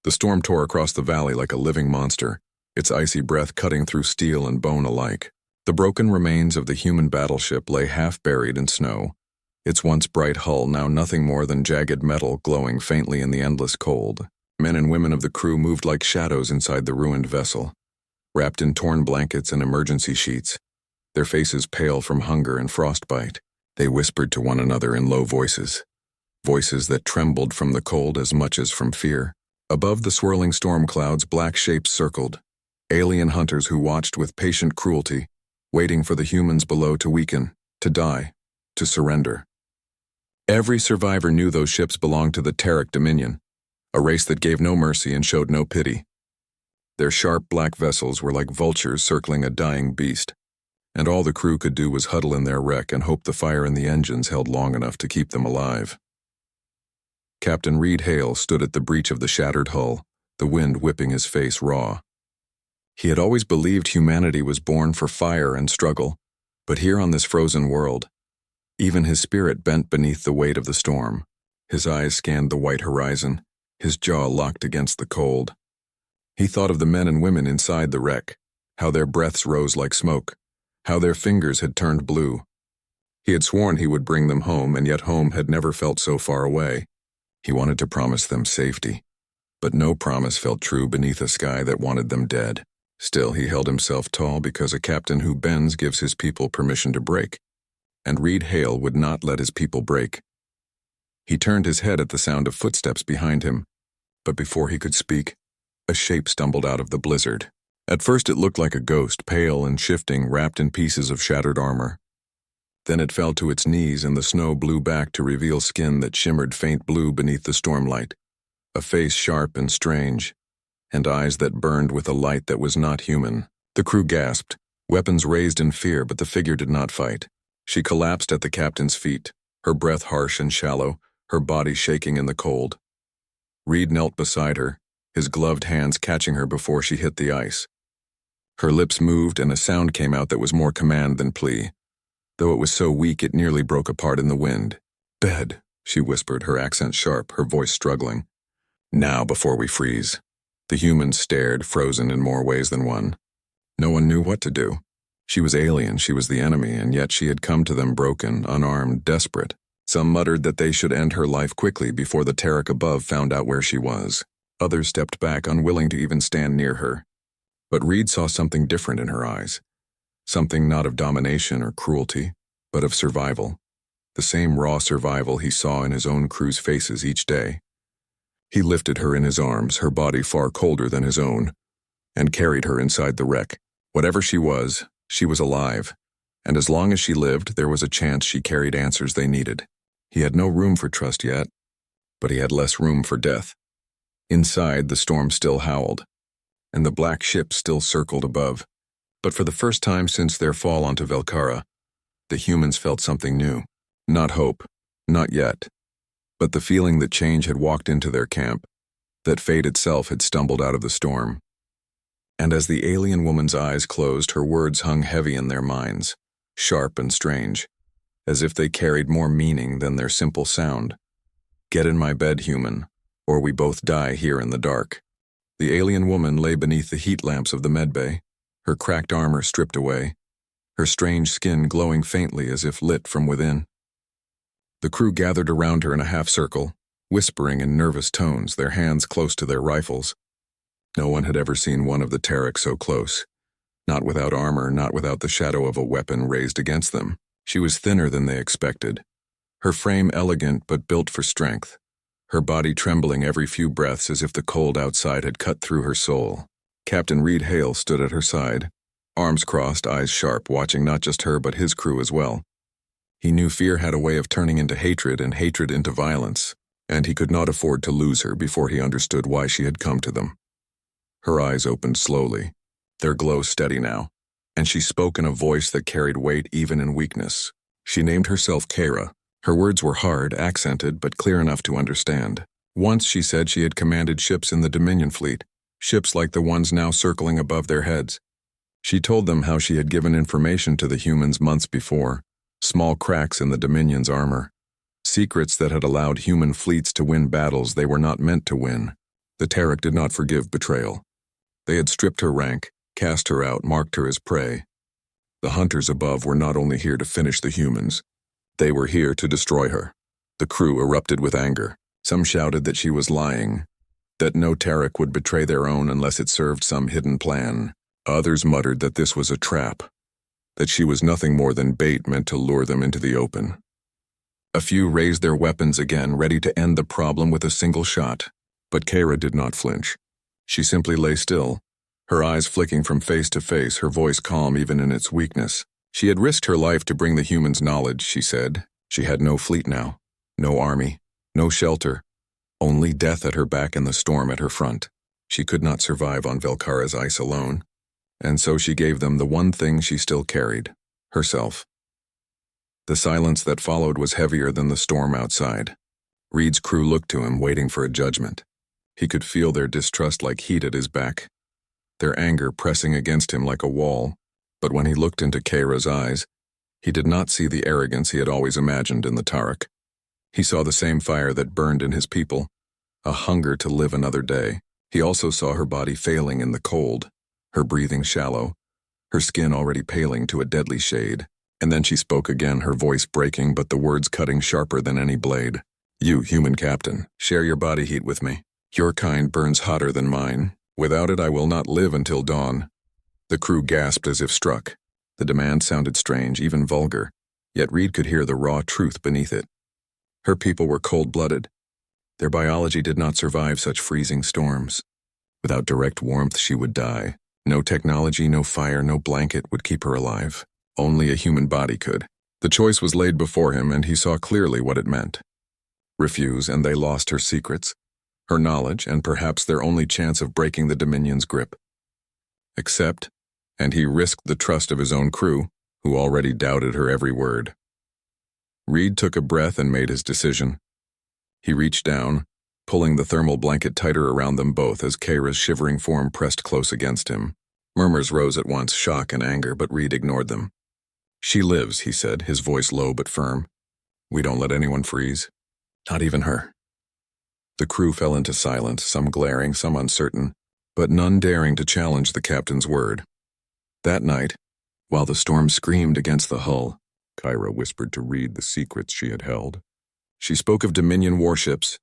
The storm tore across the valley like a living monster, its icy breath cutting through steel and bone alike. The broken remains of the human battleship lay half buried in snow, its once bright hull now nothing more than jagged metal glowing faintly in the endless cold. Men and women of the crew moved like shadows inside the ruined vessel, wrapped in torn blankets and emergency sheets, their faces pale from hunger and frostbite. They whispered to one another in low voices, voices that trembled from the cold as much as from fear. Above the swirling storm clouds, black shapes circled, alien hunters who watched with patient cruelty, waiting for the humans below to weaken, to die, to surrender. Every survivor knew those ships belonged to the Terek Dominion, a race that gave no mercy and showed no pity. Their sharp black vessels were like vultures circling a dying beast, and all the crew could do was huddle in their wreck and hope the fire in the engines held long enough to keep them alive. Captain Reed Hale stood at the breach of the shattered hull, the wind whipping his face raw. He had always believed humanity was born for fire and struggle, but here on this frozen world, even his spirit bent beneath the weight of the storm. His eyes scanned the white horizon, his jaw locked against the cold. He thought of the men and women inside the wreck, how their breaths rose like smoke, how their fingers had turned blue. He had sworn he would bring them home, and yet home had never felt so far away. He wanted to promise them safety, but no promise felt true beneath a sky that wanted them dead. Still, he held himself tall because a captain who bends gives his people permission to break, and Reed Hale would not let his people break. He turned his head at the sound of footsteps behind him, but before he could speak, a shape stumbled out of the blizzard. At first it looked like a ghost, pale and shifting, wrapped in pieces of shattered armor. Then it fell to its knees and the snow blew back to reveal skin that shimmered faint blue beneath the stormlight, a face sharp and strange, and eyes that burned with a light that was not human. The crew gasped, weapons raised in fear, but the figure did not fight. She collapsed at the captain's feet, her breath harsh and shallow, her body shaking in the cold. Reed knelt beside her, his gloved hands catching her before she hit the ice. Her lips moved and a sound came out that was more command than plea, though it was so weak it nearly broke apart in the wind. "Bed," she whispered, her accent sharp, her voice struggling. "Now, before we freeze." The humans stared, frozen in more ways than one. No one knew what to do. She was alien, she was the enemy, and yet she had come to them broken, unarmed, desperate. Some muttered that they should end her life quickly before the Terek above found out where she was. Others stepped back, unwilling to even stand near her. But Reed saw something different in her eyes. Something not of domination or cruelty, but of survival. The same raw survival he saw in his own crew's faces each day. He lifted her in his arms, her body far colder than his own, and carried her inside the wreck. Whatever she was alive, and as long as she lived, there was a chance she carried answers they needed. He had no room for trust yet, but he had less room for death. Inside, the storm still howled, and the black ship still circled above. But for the first time since their fall onto Velkara, the humans felt something new. Not hope, not yet, but the feeling that change had walked into their camp, that fate itself had stumbled out of the storm. And as the alien woman's eyes closed, her words hung heavy in their minds, sharp and strange, as if they carried more meaning than their simple sound. "Get in my bed, human, or we both die here in the dark." The alien woman lay beneath the heat lamps of the medbay, her cracked armor stripped away, her strange skin glowing faintly as if lit from within. The crew gathered around her in a half-circle, whispering in nervous tones, their hands close to their rifles. No one had ever seen one of the Terek so close, not without armor, not without the shadow of a weapon raised against them. She was thinner than they expected, her frame elegant but built for strength, her body trembling every few breaths as if the cold outside had cut through her soul. Captain Reed Hale stood at her side, arms crossed, eyes sharp, watching not just her but his crew as well. He knew fear had a way of turning into hatred and hatred into violence, and he could not afford to lose her before he understood why she had come to them. Her eyes opened slowly, their glow steady now, and she spoke in a voice that carried weight even in weakness. She named herself Kara. Her words were hard, accented, but clear enough to understand. Once, she said, she had commanded ships in the Dominion fleet, ships like the ones now circling above their heads. She told them how she had given information to the humans months before, small cracks in the Dominion's armor, secrets that had allowed human fleets to win battles they were not meant to win. The Tarek did not forgive betrayal. They had stripped her rank, cast her out, marked her as prey. The hunters above were not only here to finish the humans, they were here to destroy her. The crew erupted with anger. Some shouted that she was lying, that no Tarek would betray their own unless it served some hidden plan. Others muttered that this was a trap, that she was nothing more than bait meant to lure them into the open. A few raised their weapons again, ready to end the problem with a single shot. But Kara did not flinch. She simply lay still, her eyes flicking from face to face, her voice calm even in its weakness. She had risked her life to bring the humans knowledge, she said. She had no fleet now, no army, no shelter, only death at her back and the storm at her front. She could not survive on Velkara's ice alone, and so she gave them the one thing she still carried, herself. The silence that followed was heavier than the storm outside. Reed's crew looked to him, waiting for a judgment. He could feel their distrust like heat at his back, their anger pressing against him like a wall. But when he looked into Kara's eyes, he did not see the arrogance he had always imagined in the Tarek. He saw the same fire that burned in his people, a hunger to live another day. He also saw her body failing in the cold, her breathing shallow, her skin already paling to a deadly shade. And then she spoke again, her voice breaking but the words cutting sharper than any blade. "You, human captain, share your body heat with me. Your kind burns hotter than mine. Without it, I will not live until dawn." The crew gasped as if struck. The demand sounded strange, even vulgar, yet Reed could hear the raw truth beneath it. Her people were cold-blooded. Their biology did not survive such freezing storms. Without direct warmth, she would die. No technology, no fire, no blanket would keep her alive. Only a human body could. The choice was laid before him, and he saw clearly what it meant. Refuse, and they lost her secrets, her knowledge, and perhaps their only chance of breaking the Dominion's grip. Accept, and he risked the trust of his own crew, who already doubted her every word. Reed took a breath and made his decision. He reached down, pulling the thermal blanket tighter around them both as Kara's shivering form pressed close against him. Murmurs rose at once, shock and anger, but Reed ignored them. "She lives," he said, his voice low but firm. "We don't let anyone freeze. Not even her." The crew fell into silence, some glaring, some uncertain, but none daring to challenge the captain's word. That night, while the storm screamed against the hull, Kyra whispered to Reed the secrets she had held. She spoke of Dominion warships,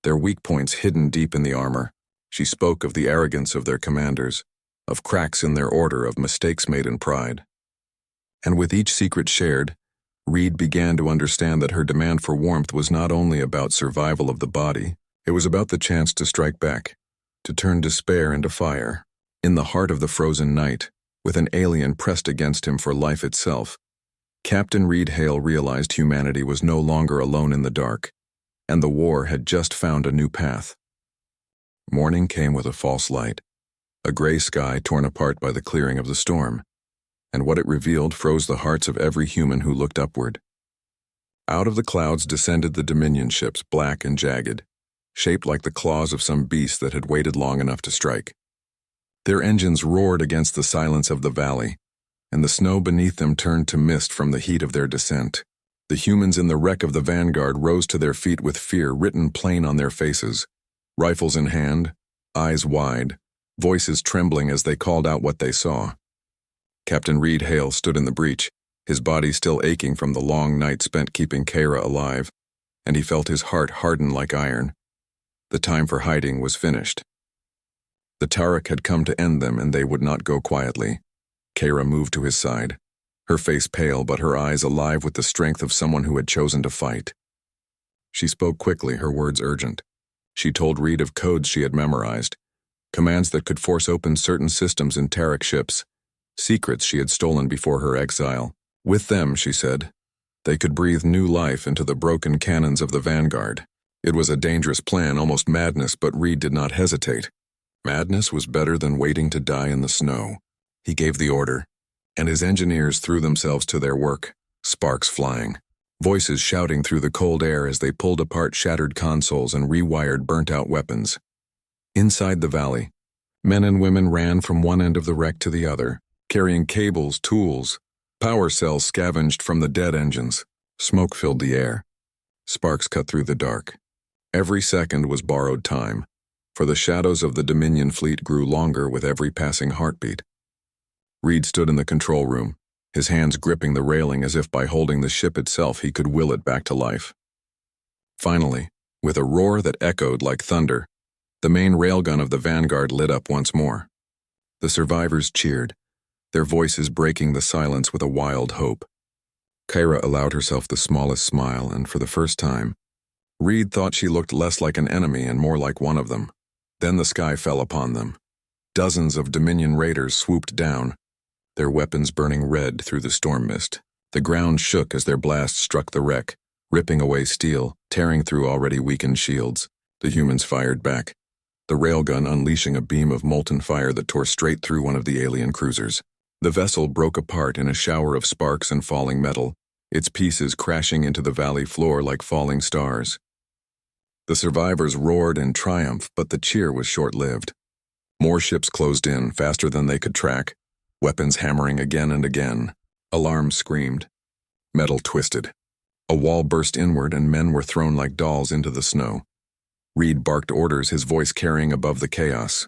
their weak points hidden deep in the armor. She spoke of the arrogance of their commanders, of cracks in their order, of mistakes made in pride. And with each secret shared, Reed began to understand that her demand for warmth was not only about survival of the body, it was about the chance to strike back, to turn despair into fire. In the heart of the frozen night, with an alien pressed against him for life itself, Captain Reed Hale realized humanity was no longer alone in the dark, and the war had just found a new path. Morning came with a false light, a gray sky torn apart by the clearing of the storm, and what it revealed froze the hearts of every human who looked upward. Out of the clouds descended the Dominion ships, black and jagged, shaped like the claws of some beast that had waited long enough to strike. Their engines roared against the silence of the valley, and the snow beneath them turned to mist from the heat of their descent. The humans in the wreck of the Vanguard rose to their feet with fear written plain on their faces, rifles in hand, eyes wide, voices trembling as they called out what they saw. Captain Reed Hale stood in the breach, his body still aching from the long night spent keeping Kara alive, and he felt his heart harden like iron. The time for hiding was finished. The Tarek had come to end them, and they would not go quietly. Kara moved to his side, her face pale but her eyes alive with the strength of someone who had chosen to fight. She spoke quickly, her words urgent. She told Reed of codes she had memorized, commands that could force open certain systems in Tarek ships, secrets she had stolen before her exile. With them, she said, they could breathe new life into the broken cannons of the Vanguard. It was a dangerous plan, almost madness, but Reed did not hesitate. Madness was better than waiting to die in the snow. He gave the order, and his engineers threw themselves to their work, sparks flying, voices shouting through the cold air as they pulled apart shattered consoles and rewired burnt-out weapons. Inside the valley, men and women ran from one end of the wreck to the other, carrying cables, tools. Power cells scavenged from the dead engines. Smoke filled the air. Sparks cut through the dark. Every second was borrowed time, for the shadows of the Dominion fleet grew longer with every passing heartbeat. Reed stood in the control room, his hands gripping the railing as if by holding the ship itself he could will it back to life. Finally, with a roar that echoed like thunder, the main railgun of the Vanguard lit up once more. The survivors cheered, their voices breaking the silence with a wild hope. Kyra allowed herself the smallest smile, and for the first time, Reed thought she looked less like an enemy and more like one of them. Then the sky fell upon them. Dozens of Dominion raiders swooped down, their weapons burning red through the storm mist. The ground shook as their blasts struck the wreck, ripping away steel, tearing through already weakened shields. The humans fired back, the railgun unleashing a beam of molten fire that tore straight through one of the alien cruisers. The vessel broke apart in a shower of sparks and falling metal, its pieces crashing into the valley floor like falling stars. The survivors roared in triumph, but the cheer was short-lived. More ships closed in, faster than they could track, weapons hammering again and again. Alarms screamed. Metal twisted. A wall burst inward and men were thrown like dolls into the snow. Reed barked orders, his voice carrying above the chaos.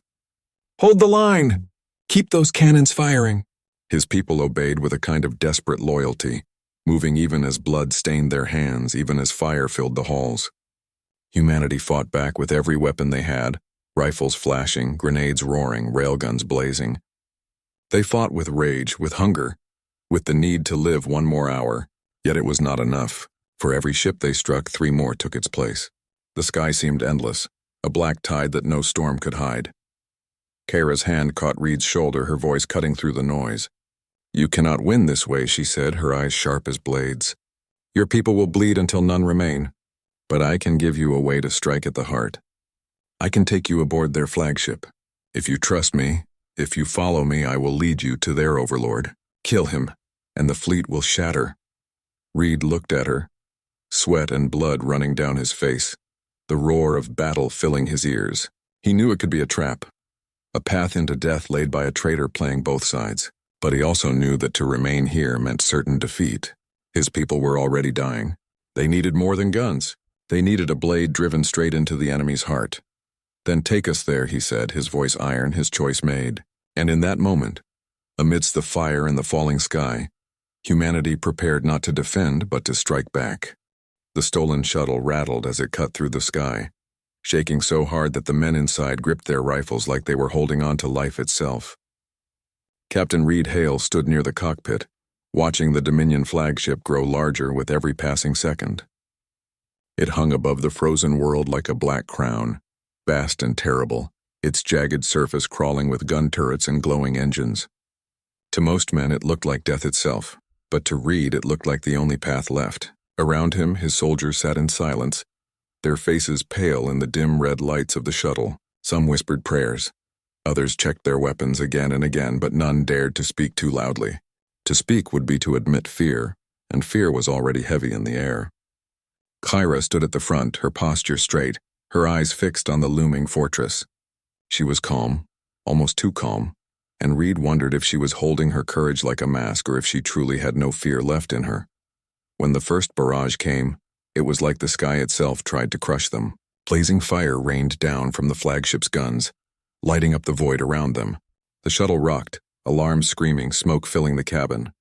"Hold the line! Keep those cannons firing!" His people obeyed with a kind of desperate loyalty, moving even as blood stained their hands, even as fire filled the halls. Humanity fought back with every weapon they had, rifles flashing, grenades roaring, railguns blazing. They fought with rage, with hunger, with the need to live one more hour, yet it was not enough. For every ship they struck, 3 more took its place. The sky seemed endless, a black tide that no storm could hide. Kara's hand caught Reed's shoulder, her voice cutting through the noise. "You cannot win this way," she said, her eyes sharp as blades. "Your people will bleed until none remain. But I can give you a way to strike at the heart. I can take you aboard their flagship. If you trust me, if you follow me, I will lead you to their overlord. Kill him, and the fleet will shatter." Reed looked at her, sweat and blood running down his face, the roar of battle filling his ears. He knew it could be a trap, a path into death laid by a traitor playing both sides. But he also knew that to remain here meant certain defeat. His people were already dying. They needed more than guns. They needed a blade driven straight into the enemy's heart. "Then take us there," he said, his voice iron, his choice made. And in that moment, amidst the fire and the falling sky, humanity prepared not to defend but to strike back. The stolen shuttle rattled as it cut through the sky, shaking so hard that the men inside gripped their rifles like they were holding on to life itself. Captain Reed Hale stood near the cockpit, watching the Dominion flagship grow larger with every passing second. It hung above the frozen world like a black crown, vast and terrible, its jagged surface crawling with gun turrets and glowing engines. To most men it looked like death itself, but to Reed it looked like the only path left. Around him his soldiers sat in silence, their faces pale in the dim red lights of the shuttle. Some whispered prayers. Others checked their weapons again and again, but none dared to speak too loudly. To speak would be to admit fear, and fear was already heavy in the air. Kyra stood at the front, her posture straight, her eyes fixed on the looming fortress. She was calm, almost too calm, and Reed wondered if she was holding her courage like a mask or if she truly had no fear left in her. When the first barrage came, it was like the sky itself tried to crush them. Blazing fire rained down from the flagship's guns, lighting up the void around them. The shuttle rocked, alarms screaming, smoke filling the cabin.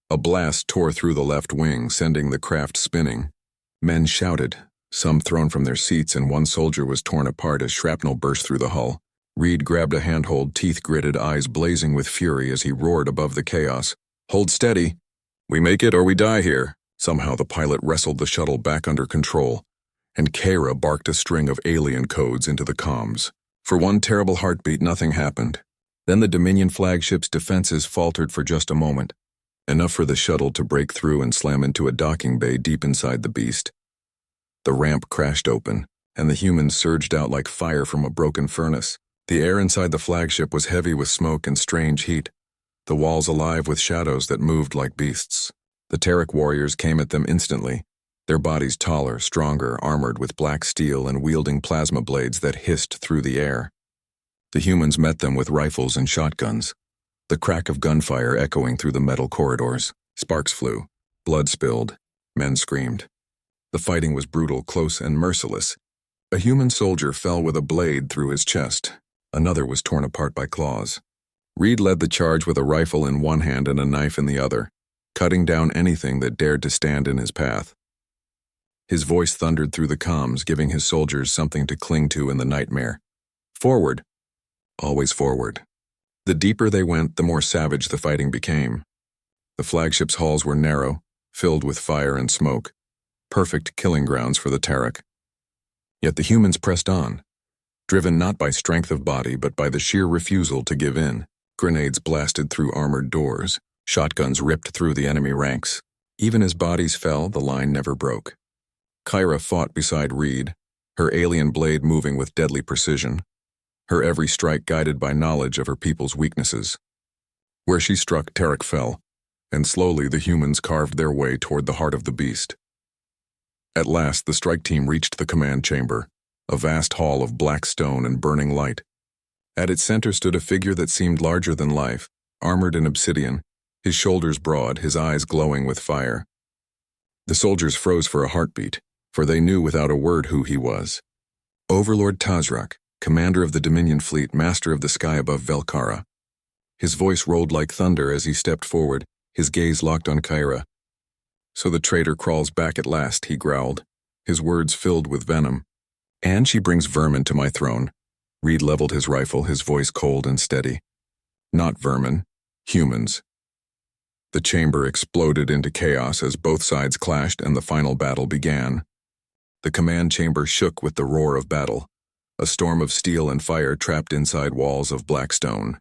A blast tore through the left wing, sending the craft spinning. Men shouted, some thrown from their seats, and one soldier was torn apart as shrapnel burst through the hull. Reed grabbed a handhold, teeth gritted, eyes blazing with fury as he roared above the chaos. "Hold steady. We make it or we die here." Somehow the pilot wrestled the shuttle back under control, and Kara barked a string of alien codes into the comms. For one terrible heartbeat, nothing happened. Then the Dominion flagship's defenses faltered for just a moment, enough for the shuttle to break through and slam into a docking bay deep inside the beast. The ramp crashed open, and the humans surged out like fire from a broken furnace. The air inside the flagship was heavy with smoke and strange heat, the walls alive with shadows that moved like beasts. The Terek warriors came at them instantly, their bodies taller, stronger, armored with black steel and wielding plasma blades that hissed through the air. The humans met them with rifles and shotguns, the crack of gunfire echoing through the metal corridors. Sparks flew, blood spilled, men screamed. The fighting was brutal, close, and merciless, A human soldier fell with a blade through his chest. Another was torn apart by claws. Reed led the charge with a rifle in one hand and a knife in the other, cutting down anything that dared to stand in his path. His voice thundered through the comms, giving his soldiers something to cling to in the nightmare. Forward. Always forward. The deeper they went, the more savage the fighting became. The flagship's halls were narrow, filled with fire and smoke, perfect killing grounds for the Terek. Yet the humans pressed on, driven not by strength of body but by the sheer refusal to give in. Grenades blasted through armored doors, shotguns ripped through the enemy ranks. Even as bodies fell, the line never broke. Kyra fought beside Reed, her alien blade moving with deadly precision, her every strike guided by knowledge of her people's weaknesses. Where she struck, Terek fell, and slowly the humans carved their way toward the heart of the beast. At last, the strike team reached the command chamber, a vast hall of black stone and burning light. At its center stood a figure that seemed larger than life, armored in obsidian, his shoulders broad, his eyes glowing with fire. The soldiers froze for a heartbeat, for they knew without a word who he was. Overlord Tazrak, commander of the Dominion fleet, master of the sky above Velkara. His voice rolled like thunder as he stepped forward, his gaze locked on Kyra. "So the traitor crawls back at last," he growled, his words filled with venom. "And she brings vermin to my throne." Reed leveled his rifle, his voice cold and steady. "Not vermin, humans." The chamber exploded into chaos as both sides clashed and the final battle began. The command chamber shook with the roar of battle, a storm of steel and fire trapped inside walls of black stone.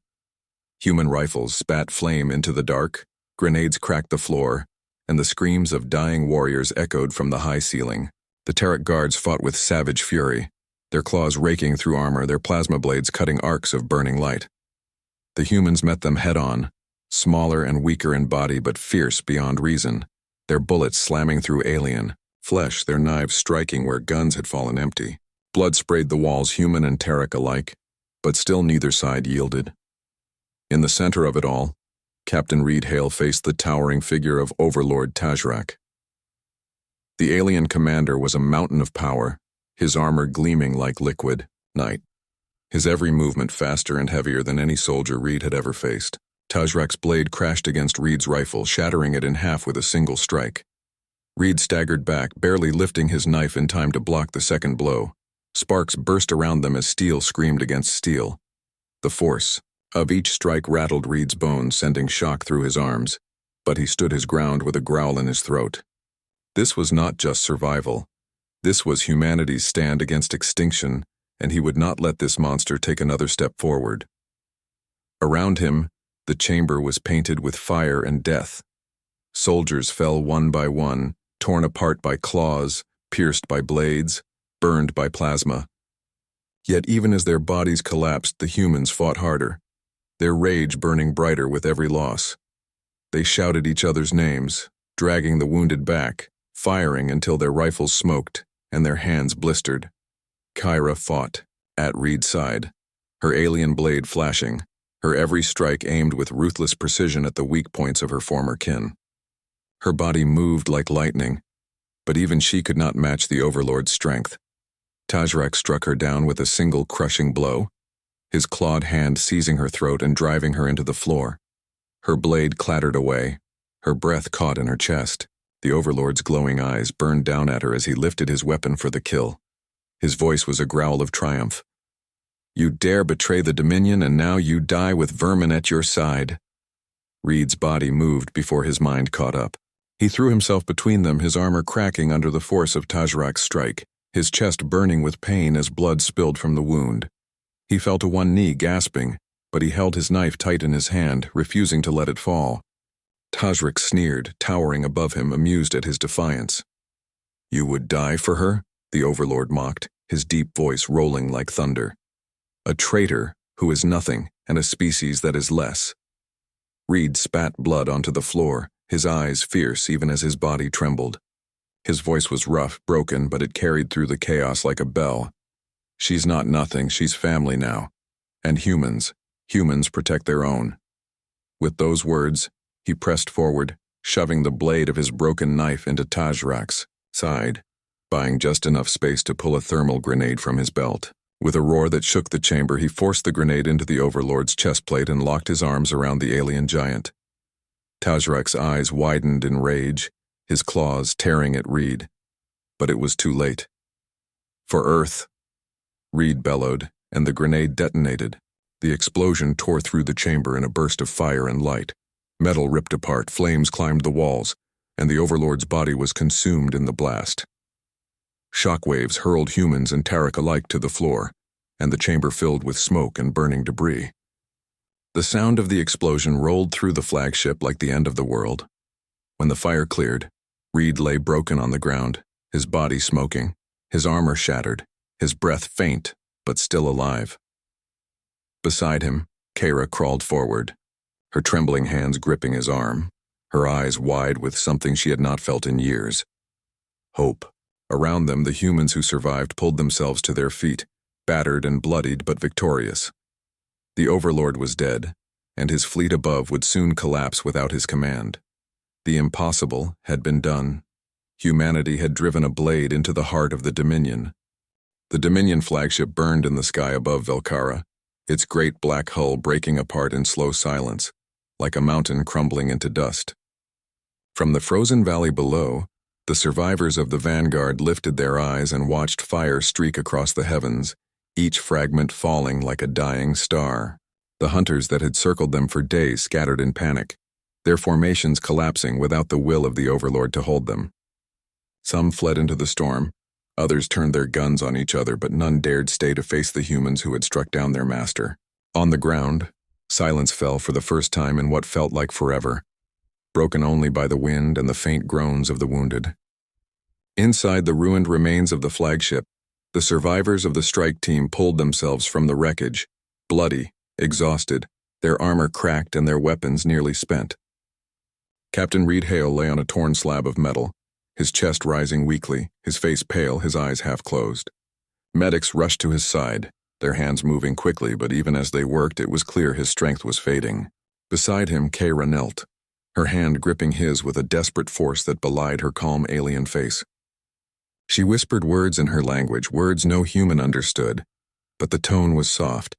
Human rifles spat flame into the dark, grenades cracked the floor, and the screams of dying warriors echoed from the high ceiling. The Terek guards fought with savage fury, their claws raking through armor, their plasma blades cutting arcs of burning light. The humans met them head-on, smaller and weaker in body but fierce beyond reason, their bullets slamming through alien flesh, their knives striking where guns had fallen empty. Blood sprayed the walls, human and Terek alike, but still neither side yielded. In the center of it all, Captain Reed Hale faced the towering figure of Overlord Tazrak. The alien commander was a mountain of power, his armor gleaming like liquid night, his every movement faster and heavier than any soldier Reed had ever faced. Tazrak's blade crashed against Reed's rifle, shattering it in half with a single strike. Reed staggered back, barely lifting his knife in time to block the second blow. Sparks burst around them as steel screamed against steel. The force of each strike rattled Reed's bones, sending shock through his arms, but he stood his ground with a growl in his throat. This was not just survival. This was humanity's stand against extinction, and he would not let this monster take another step forward. Around him, the chamber was painted with fire and death. Soldiers fell one by one, torn apart by claws, pierced by blades, burned by plasma. Yet even as their bodies collapsed, the humans fought harder, their rage burning brighter with every loss. They shouted each other's names, dragging the wounded back, firing until their rifles smoked and their hands blistered. Kyra fought, at Reed's side, her alien blade flashing, her every strike aimed with ruthless precision at the weak points of her former kin. Her body moved like lightning, but even she could not match the Overlord's strength. Tazrak struck her down with a single crushing blow, his clawed hand seizing her throat and driving her into the floor. Her blade clattered away, her breath caught in her chest. The Overlord's glowing eyes burned down at her as he lifted his weapon for the kill. His voice was a growl of triumph. "You dare betray the Dominion, and now you die with vermin at your side." Reed's body moved before his mind caught up. He threw himself between them, his armor cracking under the force of Tazrak's strike, his chest burning with pain as blood spilled from the wound. He fell to one knee, gasping, but he held his knife tight in his hand, refusing to let it fall. Tazrak sneered, towering above him, amused at his defiance. "You would die for her?" the Overlord mocked, his deep voice rolling like thunder. "A traitor who is nothing, and a species that is less." Reed spat blood onto the floor, his eyes fierce even as his body trembled. His voice was rough, broken, but it carried through the chaos like a bell. "She's not nothing, she's family now. And humans protect their own." With those words, he pressed forward, shoving the blade of his broken knife into Tazrak's side. buying just enough space to pull a thermal grenade from his belt. With a roar that shook the chamber, he forced the grenade into the Overlord's chestplate and locked his arms around the alien giant. Tazrak's eyes widened in rage, his claws tearing at Reed. But it was too late. For Earth, Reed bellowed, and the grenade detonated. The explosion tore through the chamber in a burst of fire and light. Metal ripped apart, flames climbed the walls, and the Overlord's body was consumed in the blast. Shockwaves hurled humans and Tarek alike to the floor, and the chamber filled with smoke and burning debris. The sound of the explosion rolled through the flagship like the end of the world. When the fire cleared, Reed lay broken on the ground, his body smoking, his armor shattered, his breath faint, but still alive. Beside him, Kara crawled forward, her trembling hands gripping his arm, her eyes wide with something she had not felt in years. Hope. Around them, the humans who survived pulled themselves to their feet, battered and bloodied but victorious. The Overlord was dead, and his fleet above would soon collapse without his command. The impossible had been done. Humanity had driven a blade into the heart of the Dominion. The Dominion flagship burned in the sky above Velkara, its great black hull breaking apart in slow silence, like a mountain crumbling into dust. From the frozen valley below, the survivors of the Vanguard lifted their eyes and watched fire streak across the heavens, each fragment falling like a dying star. The hunters that had circled them for days scattered in panic, their formations collapsing without the will of the Overlord to hold them. Some fled into the storm, others turned their guns on each other, but none dared stay to face the humans who had struck down their master. On the ground, silence fell for the first time in what felt like forever, broken only by the wind and the faint groans of the wounded. Inside the ruined remains of the flagship, the survivors of the strike team pulled themselves from the wreckage, bloody, exhausted, their armor cracked and their weapons nearly spent. Captain Reed Hale lay on a torn slab of metal, his chest rising weakly, his face pale, his eyes half closed. Medics rushed to his side, their hands moving quickly, but even as they worked, it was clear his strength was fading. Beside him, Kara knelt, her hand gripping his with a desperate force that belied her calm alien face. She whispered words in her language, words no human understood, but the tone was soft,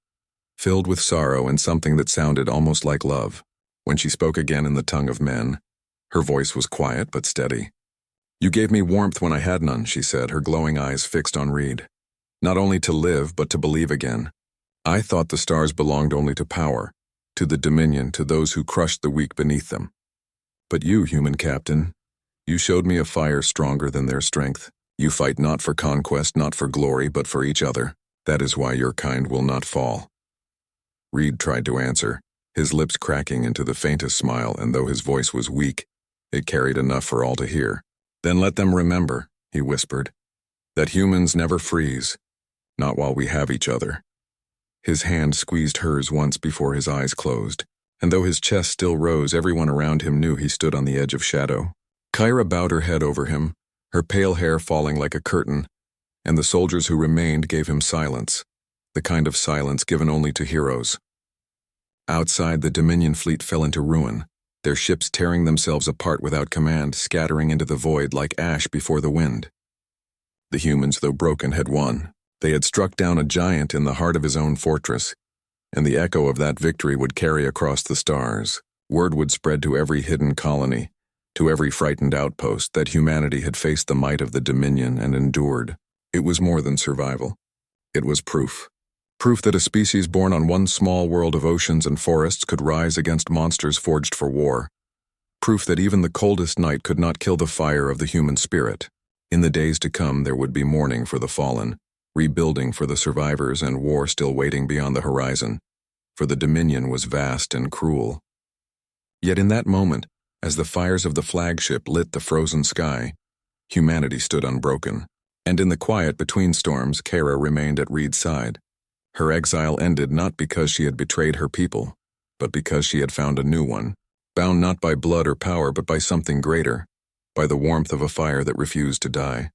filled with sorrow and something that sounded almost like love. When she spoke again in the tongue of men, her voice was quiet but steady. "You gave me warmth when I had none," she said, her glowing eyes fixed on Reed. "Not only to live, but to believe again. I thought the stars belonged only to power, to the Dominion, to those who crushed the weak beneath them. But you, human captain, you showed me a fire stronger than their strength. You fight not for conquest, not for glory, but for each other. That is why your kind will not fall." Reed tried to answer, his lips cracking into the faintest smile, and though his voice was weak, it carried enough for all to hear. "Then let them remember," he whispered, "that humans never freeze, not while we have each other." His hand squeezed hers once before his eyes closed, and though his chest still rose, everyone around him knew he stood on the edge of shadow. Kyra bowed her head over him, her pale hair falling like a curtain, and the soldiers who remained gave him silence, the kind of silence given only to heroes. Outside, the Dominion fleet fell into ruin, their ships tearing themselves apart without command, scattering into the void like ash before the wind. The humans, though broken, had won. They had struck down a giant in the heart of his own fortress, and the echo of that victory would carry across the stars. Word would spread to every hidden colony, to every frightened outpost, that humanity had faced the might of the Dominion and endured. It was more than survival. It was proof. Proof that a species born on one small world of oceans and forests could rise against monsters forged for war. Proof that even the coldest night could not kill the fire of the human spirit. In the days to come, there would be mourning for the fallen, rebuilding for the survivors, and war still waiting beyond the horizon, for the Dominion was vast and cruel. Yet in that moment, as the fires of the flagship lit the frozen sky, humanity stood unbroken, and in the quiet between storms, Kara remained at Reed's side. Her exile ended not because she had betrayed her people, but because she had found a new one, bound not by blood or power, but by something greater, by the warmth of a fire that refused to die.